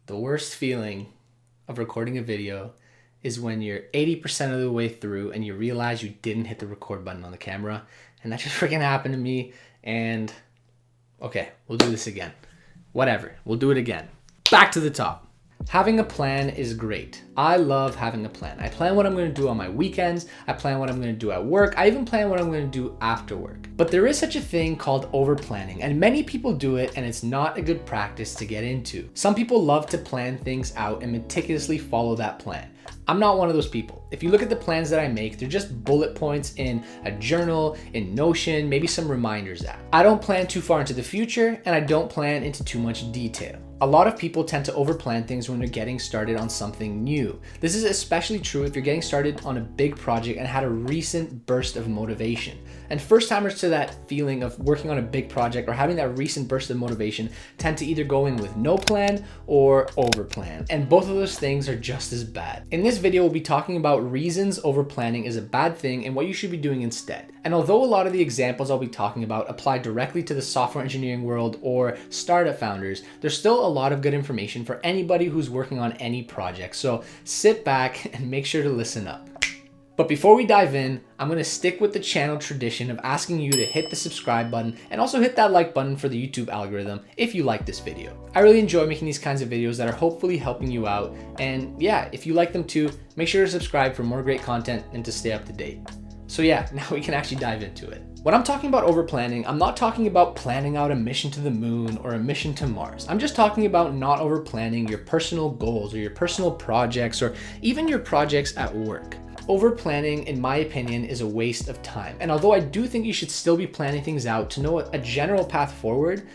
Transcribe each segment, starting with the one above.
The worst feeling of recording a video is when you're 80% of the way through and you realize you didn't hit the record button on the camera. And that just freaking happened to me. And okay, we'll do this again. Whatever, we'll do it again. Back to the top. Having a plan is great. I love having a plan. I plan what I'm going to do on my weekends. I plan what I'm going to do at work. I even plan what I'm going to do after work. But there is such a thing called overplanning, and many people do it, and it's not a good practice to get into. Some people love to plan things out and meticulously follow that plan. I'm not one of those people. If you look at the plans that I make, they're just bullet points in a journal, in Notion, maybe some reminders app. I don't plan too far into the future, and I don't plan into too much detail. A lot of people tend to overplan things when they're getting started on something new. This is especially true if you're getting started on a big project and had a recent burst of motivation. And first timers to that feeling of working on a big project or having that recent burst of motivation tend to either go in with no plan or overplan. And both of those things are just as bad. In this video, we'll be talking about reasons overplanning is a bad thing and what you should be doing instead. And although a lot of the examples I'll be talking about apply directly to the software engineering world or startup founders, there's still a lot of good information for anybody who's working on any project. So sit back and make sure to listen up. But before we dive in, I'm going to stick with the channel tradition of asking you to hit the subscribe button and also hit that like button for the YouTube algorithm if you like this video. I really enjoy making these kinds of videos that are hopefully helping you out. And yeah, if you like them too, make sure to subscribe for more great content and to stay up to date. So yeah, now we can actually dive into it. When I'm talking about overplanning, I'm not talking about planning out a mission to the moon or a mission to Mars. I'm just talking about not overplanning your personal goals or your personal projects or even your projects at work. Overplanning, in my opinion, is a waste of time. And although I do think you should still be planning things out to know a general path forward,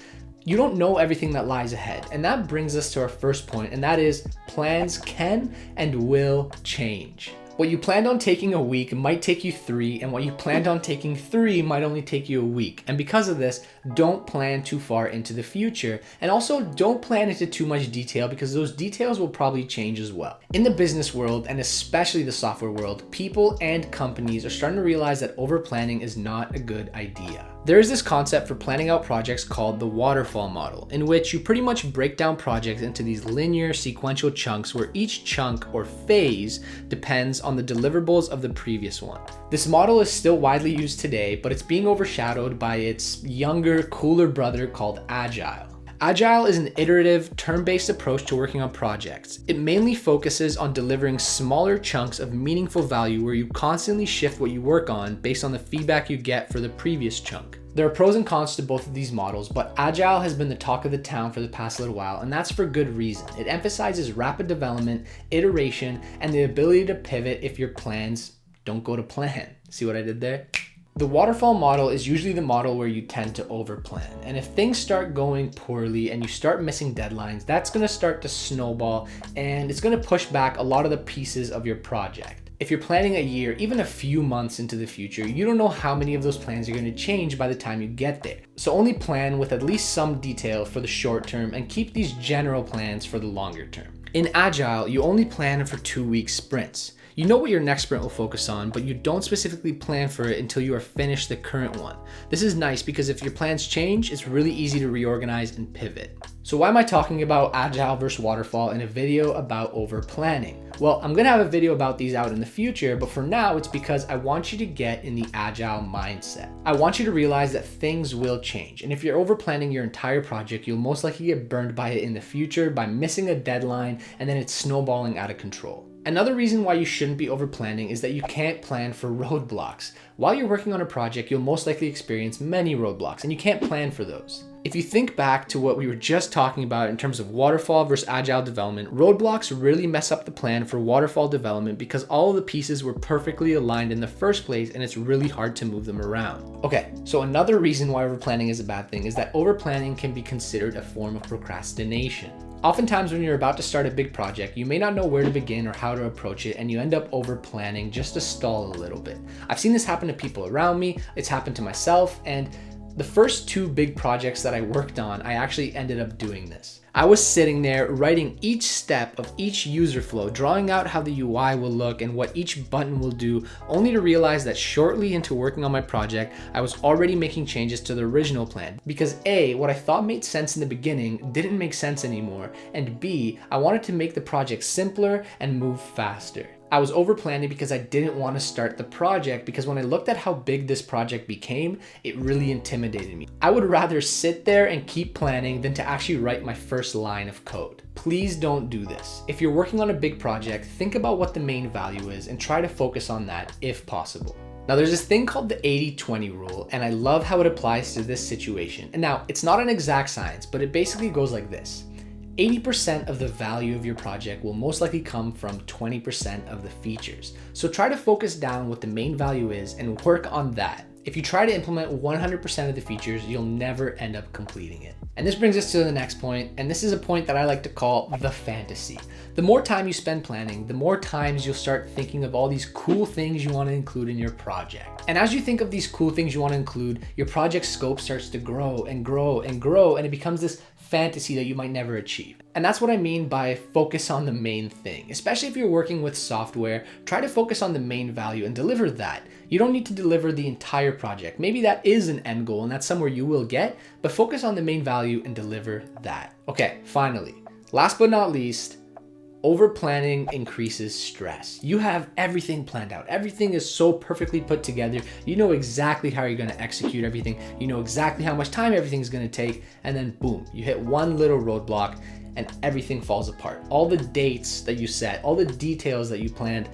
you don't know everything that lies ahead. And that brings us to our first point, and that is plans can and will change. What you planned on taking a week might take you 3, and what you planned on taking 3 might only take you a week. And because of this, don't plan too far into the future. And also don't plan into too much detail because those details will probably change as well. In the business world, and especially the software world, people and companies are starting to realize that overplanning is not a good idea. There is this concept for planning out projects called the waterfall model, in which you pretty much break down projects into these linear sequential chunks where each chunk or phase depends on the deliverables of the previous one. This model is still widely used today, but it's being overshadowed by its younger, cooler brother called Agile. Agile is an iterative, term-based approach to working on projects. It mainly focuses on delivering smaller chunks of meaningful value where you constantly shift what you work on based on the feedback you get for the previous chunk. There are pros and cons to both of these models, but Agile has been the talk of the town for the past little while, and that's for good reason. It emphasizes rapid development, iteration, and the ability to pivot if your plans don't go to plan. See what I did there? The waterfall model is usually the model where you tend to overplan. And if things start going poorly and you start missing deadlines, that's going to start to snowball and it's going to push back a lot of the pieces of your project. If you're planning a year, even a few months into the future, you don't know how many of those plans are going to change by the time you get there. So only plan with at least some detail for the short term and keep these general plans for the longer term. In Agile, you only plan for 2-week sprints. You know what your next sprint will focus on, but you don't specifically plan for it until you are finished the current one. This is nice because if your plans change, it's really easy to reorganize and pivot. So why am I talking about Agile versus Waterfall in a video about overplanning? Well, I'm gonna have a video about these out in the future, but for now, it's because I want you to get in the Agile mindset. I want you to realize that things will change. And if you're overplanning your entire project, you'll most likely get burned by it in the future by missing a deadline, and then it's snowballing out of control. Another reason why you shouldn't be overplanning is that you can't plan for roadblocks. While you're working on a project, you'll most likely experience many roadblocks, and you can't plan for those. If you think back to what we were just talking about in terms of waterfall versus agile development, roadblocks really mess up the plan for waterfall development because all of the pieces were perfectly aligned in the first place and it's really hard to move them around. Okay, so another reason why overplanning is a bad thing is that overplanning can be considered a form of procrastination. Oftentimes when you're about to start a big project, you may not know where to begin or how to approach it, and you end up over planning just to stall a little bit. I've seen this happen to people around me, it's happened to myself, and The first 2 big projects that I worked on, I actually ended up doing this. I was sitting there writing each step of each user flow, drawing out how the UI will look and what each button will do, only to realize that shortly into working on my project, I was already making changes to the original plan. Because A, what I thought made sense in the beginning didn't make sense anymore, and B, I wanted to make the project simpler and move faster. I was overplanning because I didn't want to start the project, because when I looked at how big this project became, it really intimidated me. I would rather sit there and keep planning than to actually write my first line of code. Please don't do this. If you're working on a big project, think about what the main value is and try to focus on that if possible. Now there's this thing called the 80-20 rule, and I love how it applies to this situation. And now it's not an exact science, but it basically goes like this. 80% of the value of your project will most likely come from 20% of the features. So try to focus down what the main value is and work on that. If you try to implement 100% of the features, you'll never end up completing it. And this brings us to the next point, and this is a point that I like to call the fantasy. The more time you spend planning, the more times you'll start thinking of all these cool things you want to include in your project. And as you think of these cool things you want to include, your project scope starts to grow and grow and grow, and it becomes this fantasy that you might never achieve. And that's what I mean by focus on the main thing. Especially if you're working with software, try to focus on the main value and deliver that. You don't need to deliver the entire project. Maybe that is an end goal and that's somewhere you will get, but focus on the main value and deliver that. Okay, finally, last but not least, over-planning increases stress. You have everything planned out. Everything is so perfectly put together. You know exactly how you're gonna execute everything. You know exactly how much time everything's gonna take. And then boom, you hit one little roadblock and everything falls apart. All the dates that you set, all the details that you planned,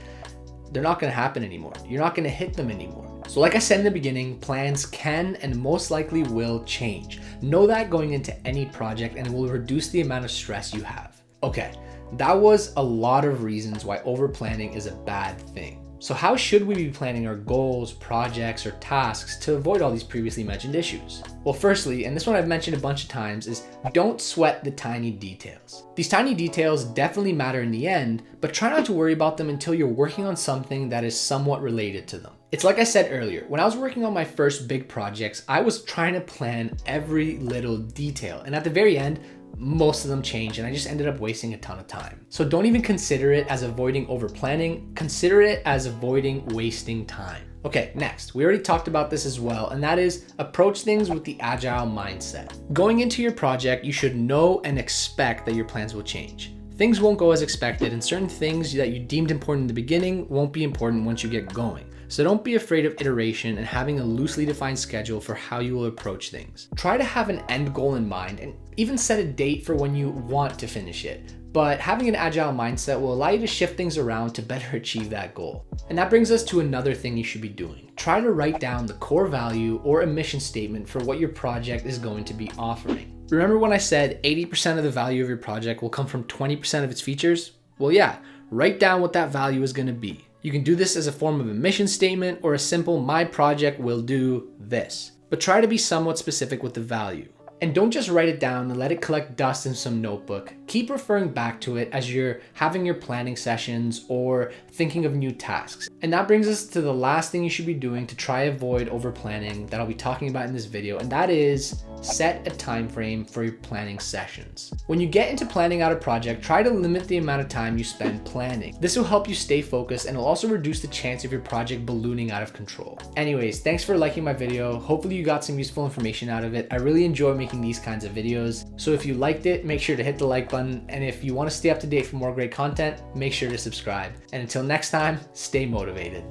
they're not gonna happen anymore. You're not gonna hit them anymore. So like I said in the beginning, plans can and most likely will change. Know that going into any project, and it will reduce the amount of stress you have. Okay. That was a lot of reasons why over-planning is a bad thing. So how should we be planning our goals, projects, or tasks to avoid all these previously mentioned issues? Well, firstly, and this one I've mentioned a bunch of times, is don't sweat the tiny details. These tiny details definitely matter in the end, but try not to worry about them until you're working on something that is somewhat related to them. It's like I said earlier, when I was working on my first big projects, I was trying to plan every little detail, and at the very end, most of them changed and I just ended up wasting a ton of time. So don't even consider it as avoiding over planning, consider it as avoiding wasting time. Okay, next, we already talked about this as well, and that is approach things with the agile mindset. Going into your project, you should know and expect that your plans will change. Things won't go as expected, and certain things that you deemed important in the beginning won't be important once you get going. So don't be afraid of iteration and having a loosely defined schedule for how you will approach things. Try to have an end goal in mind and even set a date for when you want to finish it. But having an agile mindset will allow you to shift things around to better achieve that goal. And that brings us to another thing you should be doing. Try to write down the core value or a mission statement for what your project is going to be offering. Remember when I said 80% of the value of your project will come from 20% of its features? Well, yeah, write down what that value is going to be. You can do this as a form of a mission statement or a simple "my project will do this." But try to be somewhat specific with the value. And don't just write it down and let it collect dust in some notebook. Keep referring back to it as you're having your planning sessions or thinking of new tasks. And that brings us to the last thing you should be doing to try avoid over planning that I'll be talking about in this video, and that is set a time frame for your planning sessions. When you get into planning out a project, try to limit the amount of time you spend planning. This will help you stay focused and will also reduce the chance of your project ballooning out of control. Anyways, thanks for liking my video. Hopefully you got some useful information out of it. I really enjoy making these kinds of videos. So if you liked it, make sure to hit the like button. And if you want to stay up to date for more great content, make sure to subscribe. And until next time, stay motivated.